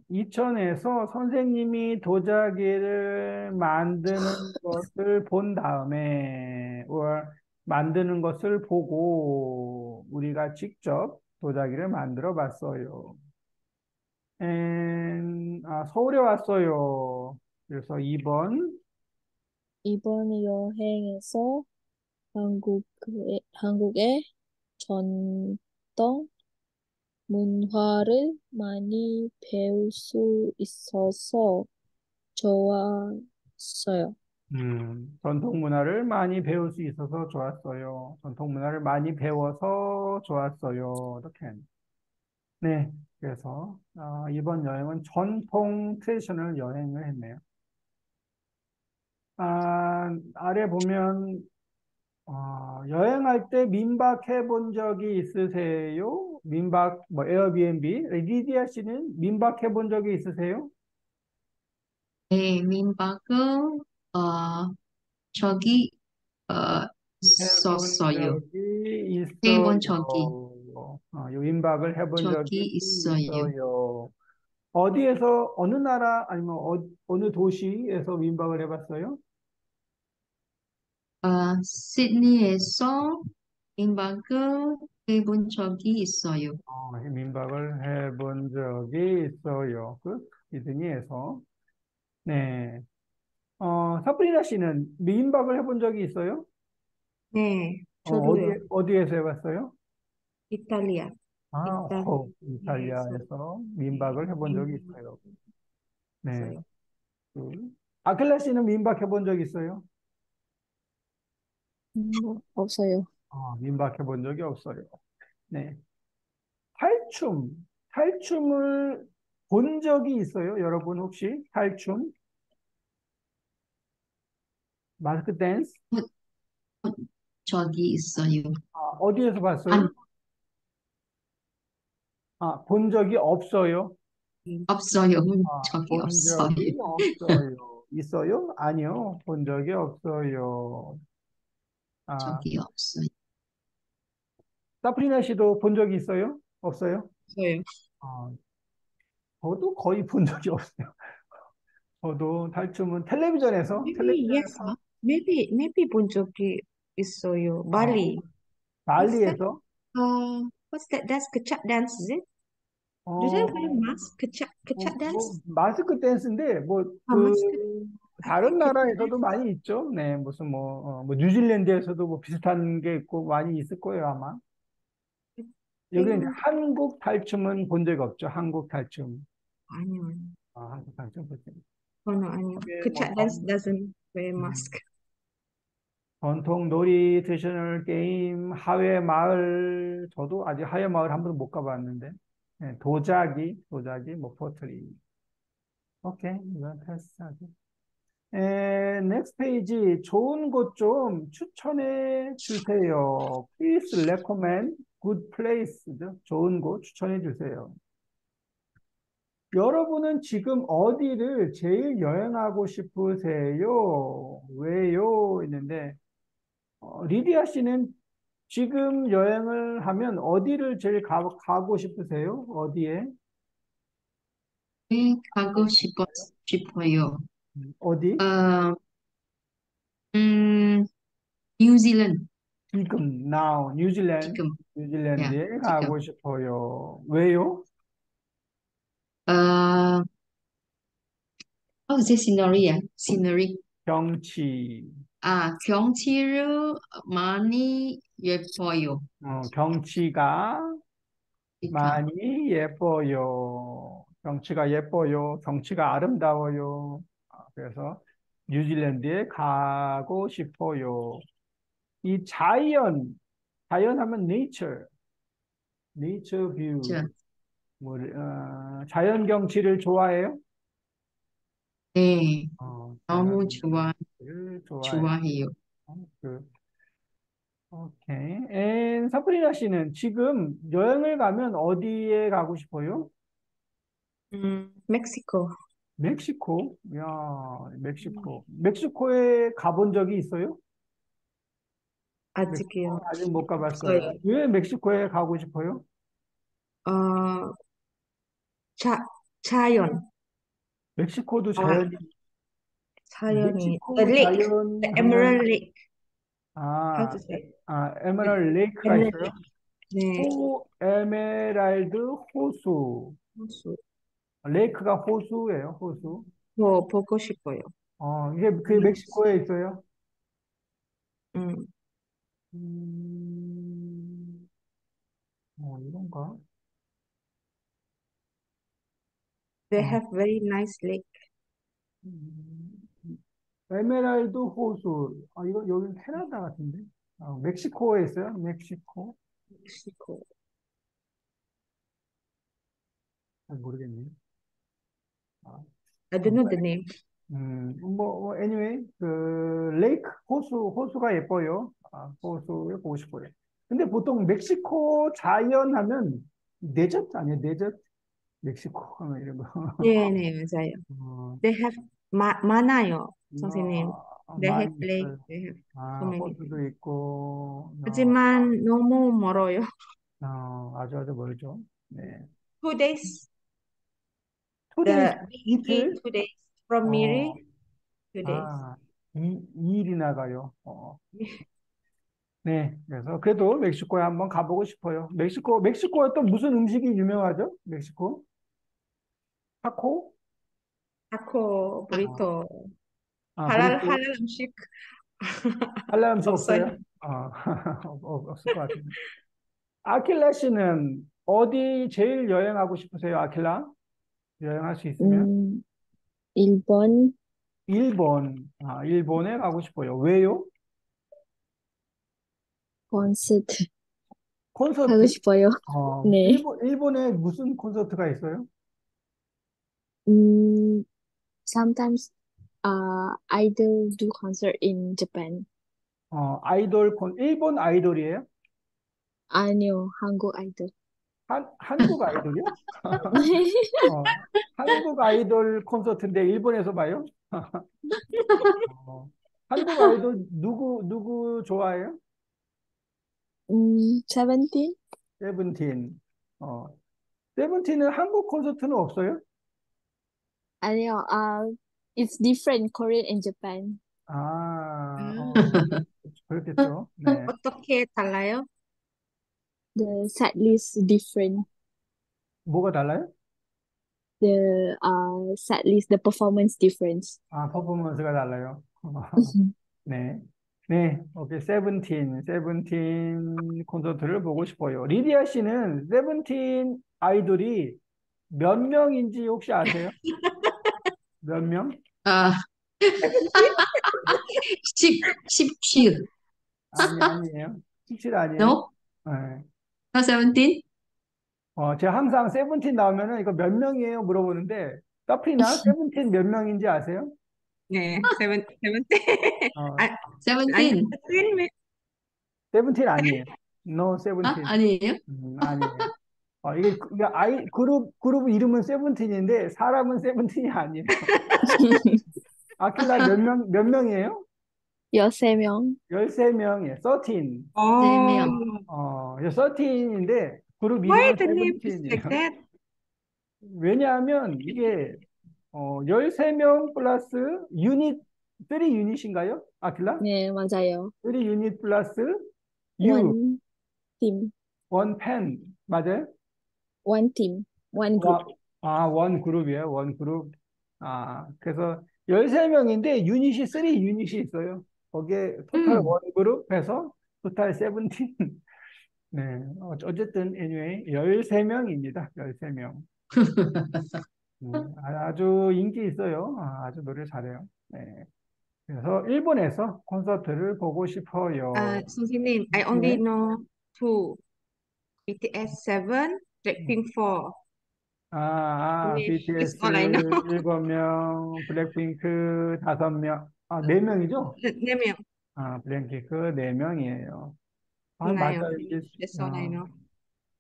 이천에서 선생님이 도자기를 만드는 것을 본 다음에, 만드는 것을 보고 우리가 직접 도자기를 만들어 봤어요. 서울에 왔어요. 그래서 2번, 이번 여행에서 한국의 전통 문화를 많이 배울 수 있어서 좋았어요. 전통 문화를 많이 배울 수 있어서 좋았어요. 전통 문화를 많이 배워서 좋았어요. 이렇게. 네. 그래서, 이번 여행은 전통 트레디셔널 여행을 했네요. 아래 보면, 여행할 때 민박해 본 적이 있으세요? 민박, 뭐, 에어비앤비? 리디아 씨는 민박해 본 적이 있으세요? 네, 민박은 어, 저기 어, 해본 있었어요. 적이 해본 있어요. 적이 민박을 해본 적이 저기 있어요. 있어요. 어디에서, 어느 나라, 아니면 어느 도시에서 민박을 해봤어요? 시드니에서 민박을 해본 적이 있어요. 민박을 해본 적이 있어요. 시드니에서. 네. 사브리나 씨는 민박을 해본 적이 있어요? 네, 어디, 저도요. 어디에서 해봤어요? 이탈리아. 이탈리아에서 이탈리아에서 민박을 해본 적이 있어요. 네. 있어요. 그, 아킬라 씨는 민박 해본 적 있어요? 없어요. 민박 해본 적이 없어요. 네. 탈춤. 탈춤을 본 적이 있어요? 여러분 혹시 탈춤? 마스크 댄스? 저기 있어요. 어디에서 안 봤어요? 본 적이 없어요. 없어요. 저기 본 없어요. 적이 없어요. 있어요? 아니요. 본 적이 없어요. 아, 저기 없어요. 사프리나 씨도 본 적이 있어요? 없어요? 있어요. 아, 저도 거의 본 적이 없어요. 저도 탈춤은 Maybe yes, 텔레비전에서, huh? Maybe 본 적이 있어요. 어, 발리. What's that? 발리에서, What's that? That's kecak dance, is it? Do they wear 어, mask? Kecak dance? 마스크 댄스인데, Mask. I 다른 think kecak 나라에서도 dance. 많이 있죠. 네, 무슨 뉴질랜드에서도 뭐 비슷한 게 있고 많이 있을 거예요, 아마. I 여기는 이제 think 한국 탈춤은 본 적이 없죠. 한국 탈춤. 아니요. 한국 탈춤 볼 때. 아니요. 이게 Kecak dance doesn't wear mask. 전통 놀이, 트레디셔널 게임, 하회 마을, 저도 아직 하회 마을 한 번도 못 가봤는데, 네, 도자기, 뭐, 포트리. 오케이, 이건 패스하고. 넥스트 페이지, 좋은 곳 좀 추천해 주세요. Please recommend good place. 좋은 곳 추천해 주세요. 여러분은 지금 어디를 제일 여행하고 싶으세요? 왜요? 있는데, 리디아 씨는 지금 여행을 하면 어디를 제일 가고 싶으세요? 어디에? 네, 싶어요. 어디? 어, 음, 뉴질랜드. 지금, now, 지금, 야, 뉴질랜드에 지금. 가고 싶어요. 왜요? 어, 이제 시너리야, 시너리. 경치, 경치를 많이 예뻐요. 경치가 그러니까, 많이 예뻐요. 경치가 예뻐요. 경치가 아름다워요. 그래서 뉴질랜드에 가고 싶어요. 이 자연 하면 nature view. 저, 자연 경치를 좋아해요? 네, 자연 너무 경치를 좋아해요. 좋아해요. 그, 오케이. 사프리나 씨는 지금 여행을 가면 어디에 가고 싶어요? Mexico. 멕시코? 야, 멕시코. 멕시코에 가본 적이 있어요? 멕시코 아직이요. 아직 못 가봤어요. 없어요. 왜 멕시코에 가고 싶어요? 어, 자, 자연. 멕시코도 아, 자연이, 자연이. The 멕시코 lake. The 자연 Emerald 하면, Lake. How 아, to say? The 에메랄드 레이크가 Emerald 있어요? Lake. 네. 에메랄드 호수. 호수. 레이크가 호수예요, 호수. 보고 싶어요. 이게 그 멕시코에 있어요? 음, 음, 이런가? they 어, have very nice lake. 음, 에메랄드 호수. 이거 여기 캐나다 같은데? 멕시코에 있어요? 멕시코? Mexico. 잘 모르겠네요. 아, I don't know the name. anyway, 레이크, 호수가 예뻐요. 호수에 보고 싶어요. 근데 보통 멕시코 자연 하면 데저트 아니에요? 데저트? 멕시코 하면 이런 거. 네, 네, 맞아요. 어, They have 많아요, 선생님. They 많이 have lake. 있어요. They have so many things. 호수도 있고, 하지만 너무 멀어요. 아주 아주 멀죠. 네. 2 days. 투데이, The Miri, 이틀? 2 days. From 어, Miri, 2 days. 아, 2일이 나가요. 네, 그래서 그래도 멕시코에 한번 가보고 싶어요. 멕시코에 또 무슨 음식이 유명하죠? 멕시코? 타코? 타코, 어, 브리토. 브리또? 할랄 음식 할랄 음식 없어요. 없어요? 없을 것 같은데. 아킬라 씨는 어디 제일 여행하고 싶으세요, 아킬라? 여행할 수 있으면? 음, 일본 일본에 가고 싶어요. 왜요? 콘서트 하고 콘서트? 싶어요. 네. 일본에 무슨 콘서트가 있어요? 음, sometimes idol do concert in Japan. 일본 아이돌이에요? 아니요, 한국 아이돌. 한국 아이돌이요? 어, 한국 아이돌 콘서트인데 일본에서 봐요? 어, 한국 아이돌 누구 좋아해요? 세븐틴? 세븐틴. 어, 세븐틴은 한국 콘서트는 없어요? 아니요, it's different Korean and Japan. 아, 음. 그렇겠죠. 네. 어떻게 달라요? The set list different. 뭐가 달라요? The set list, the performance difference. 퍼포먼스가 달라요. 네. 네, 오케이. 세븐틴 콘서트를 보고 싶어요. 리디아 씨는 세븐틴 아이돌이 몇 명인지 혹시 아세요? 몇 명? 아, 17. 아니에요. 17 아니에요. No? 네. Not 17? 제가 항상 세븐틴 나오면은 이거 몇 명이에요? 물어보는데, 서피나 세븐틴 몇 명인지 아세요? 네, 세븐틴. 어, 아, 17. 아니, 세븐틴 아니에요. No, 아, 세븐틴. 아니에요? 아니에요. 이게 그룹 이름은 세븐틴인데, 사람은 세븐틴이 아니에요. 아킬라 몇 명이에요? 13명. 13명이에요. 13. 네 명. Oh, 13인데, 그룹 why 이름은 the name is 세븐틴이에요. like that? 왜냐하면 이게 13명 플러스 유닛, 3 유닛인가요? 아킬라? 네, 맞아요. 3 유닛 플러스 U, One team, 원 팬, 맞아요? one team, one group. 원 그룹이에요, 원 그룹. 그래서 13명인데 유닛이 3 유닛이 있어요. 거기에 토탈 음. 원 그룹 해서 토탈 세븐틴. 네, 어쨌든 anyway 13명입니다. 13명. 아주 인기 있어요. 아주 노래 잘해요. 네. 그래서 일본에서 콘서트를 보고 싶어요. 선생님, I only 네. know two. BTS 7, Blackpink 4. That's BTS all I know. 7명, 블랙핑크 5명, 4명이죠? 네 명. 블랙핑크 4명이에요. 몰라요. 맞아요. 이게, That's all I know.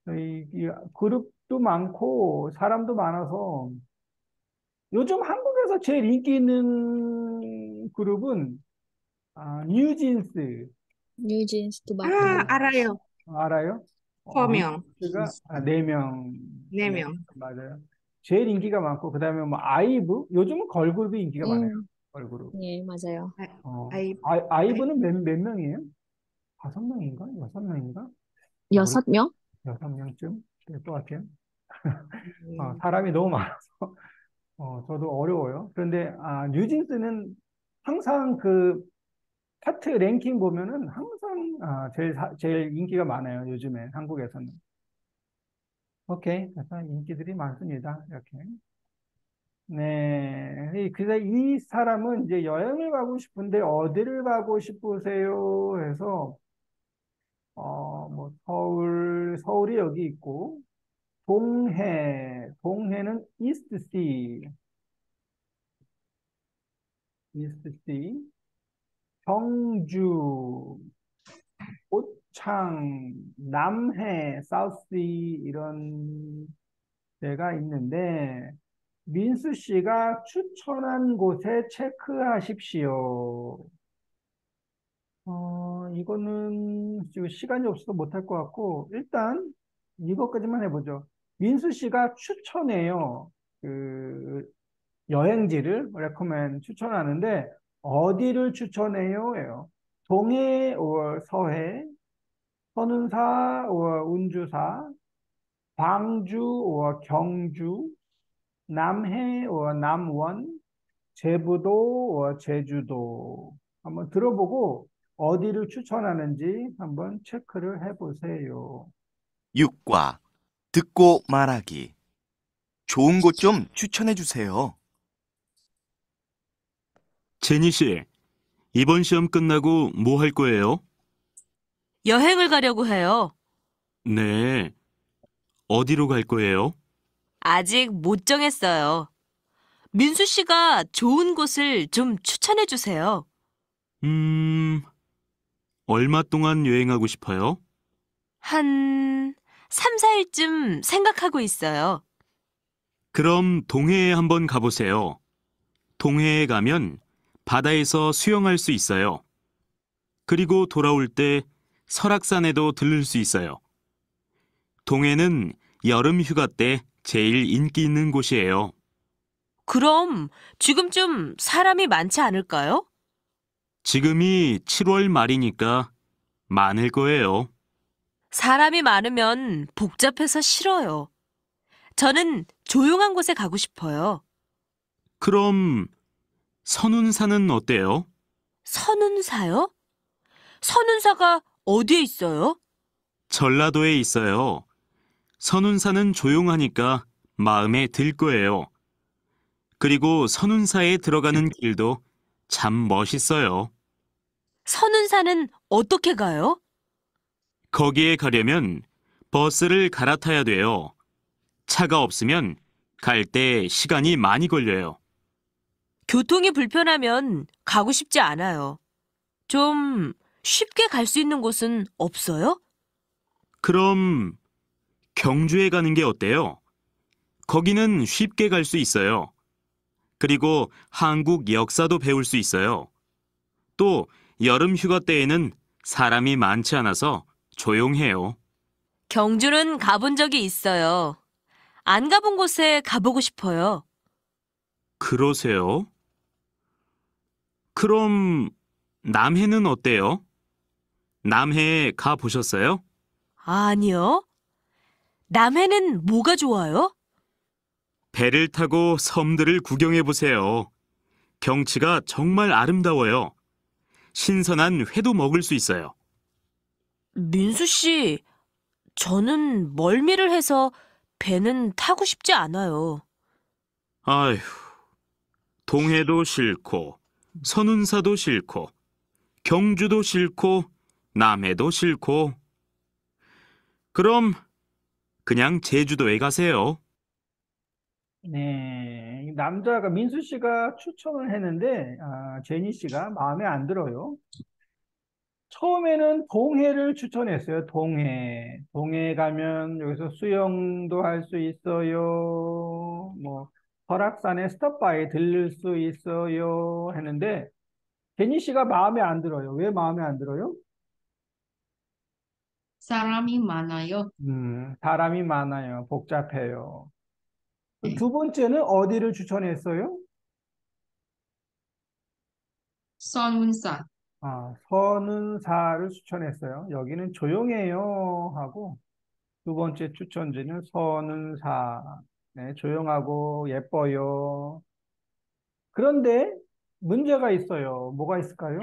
이 그룹 많고 사람도 많아서 요즘 한국에서 제일 인기 있는 그룹은 뉴진스. 뉴진스 두 박. 알아요. 알아요? 4명. 뉴진스가 네 명. 네, 4명. 맞아요. 제일 인기가 많고 그다음에 뭐 아이브 요즘은 걸그룹이 인기가 많아요. 걸그룹. 네, 맞아요. I, 아이브는 몇 명이에요? 5명인가? 6명인가? 6명? 6명쯤 될 것 같아요. 음, 사람이 너무 많아서 저도 어려워요. 그런데 뉴진스는 항상 그 차트 랭킹 보면은 항상 제일 인기가 많아요. 요즘에 한국에서는. 오케이. 그래서 인기들이 많습니다. 이렇게. 네. 그래서 이 사람은 이제 여행을 가고 싶은데 어디를 가고 싶으세요? 해서 뭐 서울이 여기 있고 동해는 이스트 씨, 경주, 고창, 남해, 사우스시 이런 데가 있는데 민수 씨가 추천한 곳에 체크하십시오. 이거는 지금 시간이 없어서 못할 것 같고 일단 이것까지만 해보죠. 민수 씨가 추천해요. 그 여행지를 추천하는데 어디를 추천해요? 예요. 동해 or 서해, 선운사 or 운주사, 광주 or 경주, 남해 or 남원, 제부도 or 제주도. 한번 들어보고 어디를 추천하는지 한번 체크를 해보세요. 6과 듣고 말하기. 좋은 곳 좀 추천해 주세요. 제니 씨, 이번 시험 끝나고 뭐 할 거예요? 여행을 가려고 해요. 네. 어디로 갈 거예요? 아직 못 정했어요. 민수 씨가 좋은 곳을 좀 추천해 주세요. 얼마 동안 여행하고 싶어요? 한 3, 4일쯤 생각하고 있어요. 그럼 동해에 한번 가보세요. 동해에 가면 바다에서 수영할 수 있어요. 그리고 돌아올 때 설악산에도 들를 수 있어요. 동해는 여름 휴가 때 제일 인기 있는 곳이에요. 그럼 지금쯤 사람이 많지 않을까요? 지금이 7월 말이니까 많을 거예요. 사람이 많으면 복잡해서 싫어요. 저는 조용한 곳에 가고 싶어요. 그럼 선운사는 어때요? 선운사요? 선운사가 어디에 있어요? 전라도에 있어요. 선운사는 조용하니까 마음에 들 거예요. 그리고 선운사에 들어가는 길도 참 멋있어요. 선운사는 어떻게 가요? 거기에 가려면 버스를 갈아타야 돼요. 차가 없으면 갈 때 시간이 많이 걸려요. 교통이 불편하면 가고 싶지 않아요. 좀 쉽게 갈 수 있는 곳은 없어요? 그럼 경주에 가는 게 어때요? 거기는 쉽게 갈 수 있어요. 그리고 한국 역사도 배울 수 있어요. 또 여름 휴가 때에는 사람이 많지 않아서 조용해요. 경주는 가본 적이 있어요. 안 가본 곳에 가보고 싶어요. 그러세요? 그럼 남해는 어때요? 남해에 가 보셨어요? 아니요. 남해는 뭐가 좋아요? 배를 타고 섬들을 구경해 보세요. 경치가 정말 아름다워요. 신선한 회도 먹을 수 있어요. 민수 씨, 저는 멀미를 해서 배는 타고 싶지 않아요. 아휴, 동해도 싫고, 선운사도 싫고, 경주도 싫고, 남해도 싫고. 그럼 그냥 제주도에 가세요. 네, 이 남자가 민수 씨가 추천을 했는데 제니 씨가 마음에 안 들어요. 처음에는 동해를 추천했어요. 동해. 동해 가면 여기서 수영도 할 수 있어요. 뭐, 설악산에 스톱바에 들릴 수 있어요. 했는데, 제니 씨가 마음에 안 들어요. 왜 마음에 안 들어요? 사람이 많아요. 사람이 많아요. 복잡해요. 네. 두 번째는 어디를 추천했어요? 선운산. 선운사를 추천했어요. 여기는 조용해요. 하고, 두 번째 추천지는 선운사. 네, 조용하고 예뻐요. 그런데 문제가 있어요. 뭐가 있을까요?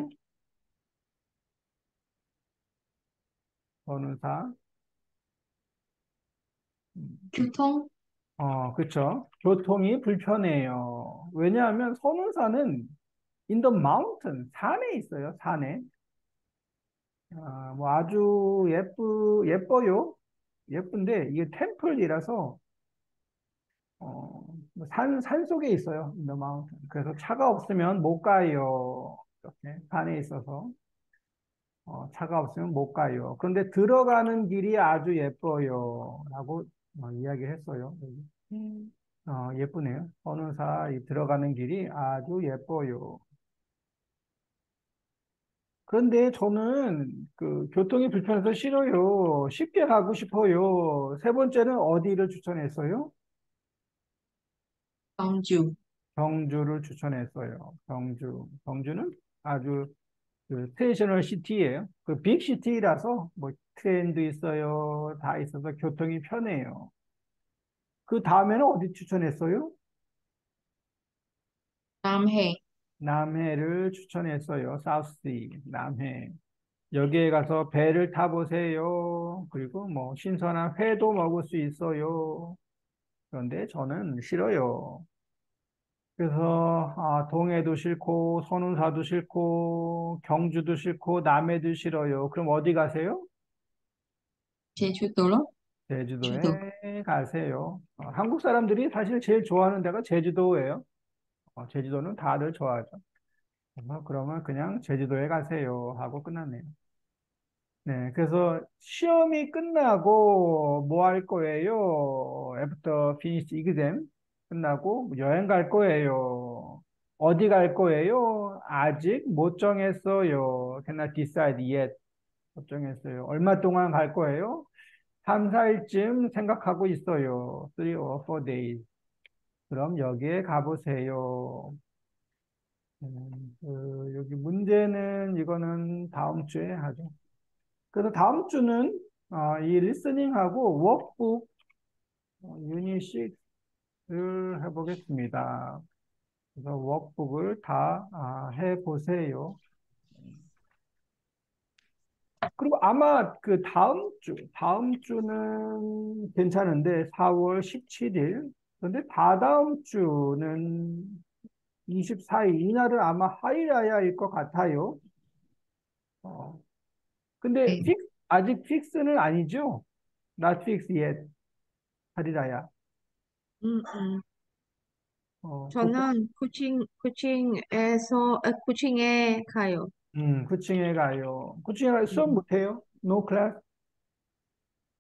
선운사. 교통. 그쵸. 교통이 불편해요. 왜냐하면 선운사는 in the mountain, 산에 있어요. 산에. 뭐 아주 예뻐요. 예쁜데 이게 템플이라서 뭐 산 속에 있어요. in the mountain. 그래서 차가 없으면 못 가요. 이렇게 산에 있어서 차가 없으면 못 가요. 그런데 들어가는 길이 아주 예뻐요. 라고 이야기했어요. 여기. 예쁘네요. 선운사 이 들어가는 길이 아주 예뻐요. 그런데 저는 그 교통이 불편해서 싫어요. 쉽게 가고 싶어요. 세 번째는 어디를 추천했어요? 경주. 경주를 추천했어요. 경주. 경주는 아주 그 트레디셔널 시티예요. 그 빅 시티라서 뭐 트렌도 있어요. 다 있어서 교통이 편해요. 그 다음에는 어디 추천했어요? 남해. 남해를 추천했어요. 사우스시, 남해. 여기에 가서 배를 타보세요. 그리고 뭐 신선한 회도 먹을 수 있어요. 그런데 저는 싫어요. 그래서 동해도 싫고 선운사도 싫고 경주도 싫고 남해도 싫어요. 그럼 어디 가세요? 제주도로. 제주도에 제주도. 가세요. 한국 사람들이 사실 제일 좋아하는 데가 제주도예요. 제주도는 다들 좋아하죠. 그러면 그냥 제주도에 가세요 하고 끝났네요. 네, 그래서 시험이 끝나고 뭐 할 거예요? After finish exam 끝나고 여행 갈 거예요. 어디 갈 거예요? 아직 못 정했어요. Cannot decide yet. 못 정했어요. 얼마 동안 갈 거예요? 3, 4일쯤 생각하고 있어요. 3 or 4 days. 그럼 여기에 가보세요. 여기 문제는 이거는 다음 주에 하죠. 그래서 다음 주는 이 리스닝하고 워크북 유닛 6을 해보겠습니다. 그래서 워크북을 다 해보세요. 그리고 아마 그 다음 주는 괜찮은데 4월 17일. 그런데 다다음 주는 24일, 이날은 아마 하이라야일 것 같아요. 근데 네. 아직 픽스는 아니죠? Not fixed yet. 하리라야. 음, 음. 보통, 저는 코칭에 가요. 9층에 가요. 9층에 가요. 수업 음, 못해요? No class?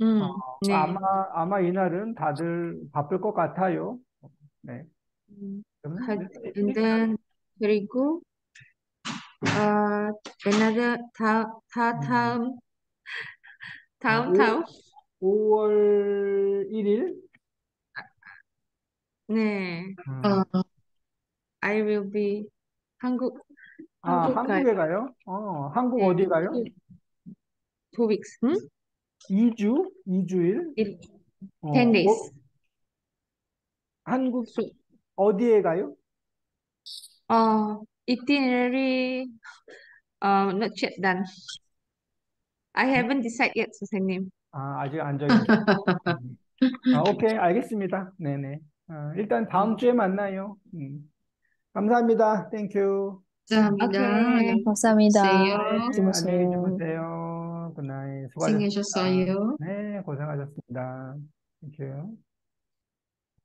어, 네. 아마 이날은 다들 바쁠 것 같아요. 네. 음, 그러면 and then 그리고 another 음, 다음 5월 1일? 네. 어, I will be 한국 가요. 한국에 가요? 한국 네. 어디 가요? 2 weeks. 2주? 2주일? 10 어, days. 한국 So, 어디에 가요? itinerary not yet done. I haven't decided yet, 선생님. 아직 안 정했어요. 오케이, 알겠습니다. 네네. 일단 다음 주에 만나요. 감사합니다. 땡큐. 감사합니다. Okay. 감사합니다. 안녕하세요. 네, 안녕히 주무세요. 주무세요. 굿나잇. 수고하셨습니다. 고생하셨어요. 네, 고생하셨습니다. 땡큐.